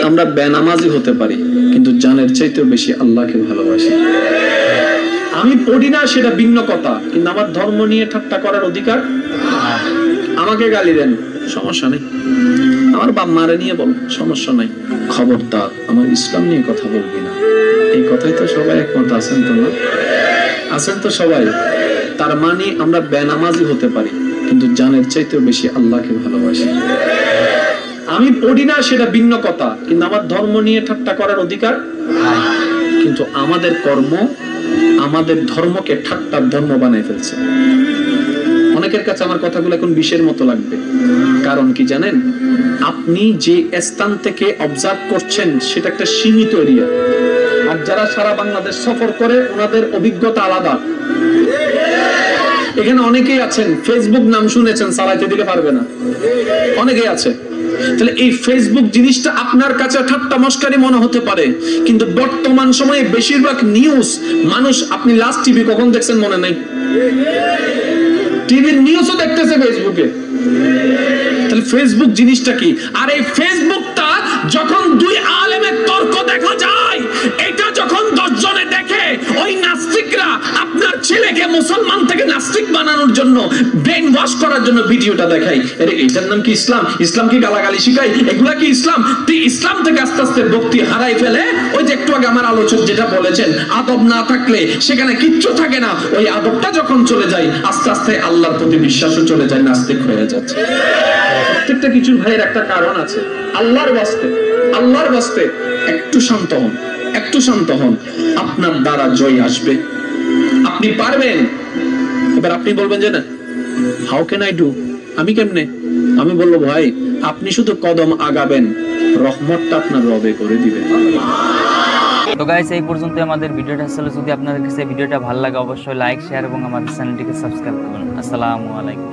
আমরা বেনামাজি হতে পারি, কিন্তু জানের চাইতেও বেশি আল্লাহকে ভালোবাসি। আমি পড়ি না সেটা ভিন্ন কথা, কিন্তু আমার ধর্ম নিয়ে ঠাট্টা করার অধিকার। আমাকে গালি দেন, সমস্যা নেই। আমার বাপ মারে নিয়ে বল, সমস্যা নাই। খবরদার আমার ইসলাম নিয়ে কথা বলবি না। এই কথাই তো সবাই একমত আছেন তো? না আছেন তো সবাই? তার মানে আমরা বেনামাজি হতে পারি, কিন্তু জানের চাইতেও বেশি আল্লাহকে ভালোবাসি। আমি পড়ি না সেটা ভিন্ন কথা, কিন্তু আমার ধর্ম নিয়ে ঠাট্টা করার অধিকার। কিন্তু আমাদের কর্ম আমাদের ধর্মকে ঠাট্টার ধর্ম বানিয়ে ফেলছে। অনেকের কাছে আমার কথাগুলো এখন বিষের মতো লাগবে। কারণ কি জানেন? আপনি যে স্থান থেকে অবজার্ভ করছেন সেটা একটা সীমিত এরিয়া, আর যারা সারা বাংলাদেশ সফর করে ওনাদের অভিজ্ঞতা আলাদা। এখানে অনেকেই আছেন ফেসবুক নাম শুনেছেন, চালাইতে দিলে পারবে না, অনেকেই আছে। তাহলে এই ফেসবুক জিনিসটা আপনার কাছে ঠাট্টা মস্কারি মনে হতে পারে, কিন্তু বর্তমান সময়ে বেশিরভাগ নিউজ মানুষ, আপনি লাস্ট টিভি কখন দেখছেন মনে নাই? টিভির নিউজও দেখতেছে ফেসবুকে। তাহলে ফেসবুক জিনিসটা কি? আর এই ফেসবুকটা যখন দুই আলেমের তর্ক দেখা যায়, এটা যখন 10 জনে দেখে, ওই নাস্তিকরা আপনার ছেলেকে মুসলমান থেকে নাস্তিক বানানোর জন্য, ব্রেন ওয়াশ করার জন্য ভিডিওটা দেখায়। আরে এটার নাম কি ইসলাম? ইসলাম কি গালাগালি শিখায়? এগুলা কি ইসলাম? ইসলাম থেকে আস্তে আস্তে ভক্তি হারাই ফেলে। ওই যে একটু আগে আমার আলোচক যেটা বলেছেন, আদব না থাকলে সেখানে কিচ্ছু থাকে না। ওই আদবটা যখন চলে যায়, আস্তে আস্তে আল্লাহর প্রতি বিশ্বাসও চলে যায়, নাস্তিক হয়ে যাচ্ছে। প্রত্যেকটা কিছুর ভাইয়ের একটা কারণ আছে। আল্লাহর বাস্তে একটু শান্ত হন, একটু শান্ত হন, আপনার দ্বারা জয় আসবে, আপনি পারবেন। এবার আপনি বলবেন যে না, হাউ ক্যান আই ডু, আমি কেমনে? আমি বলবো ভাই, আপনি শুধু কদম আগাবেন, রহমতটা আপনার রবে করে দিবেন। তো গাইস, এই পর্যন্ত আমাদের ভিডিওটা ছিল। যদি আপনাদের কাছে ভিডিওটা ভালো লাগে অবশ্যই লাইক, শেয়ার এবং আমাদের চ্যানেলটিকে সাবস্ক্রাইব করুন। আসসালামু আলাইকুম।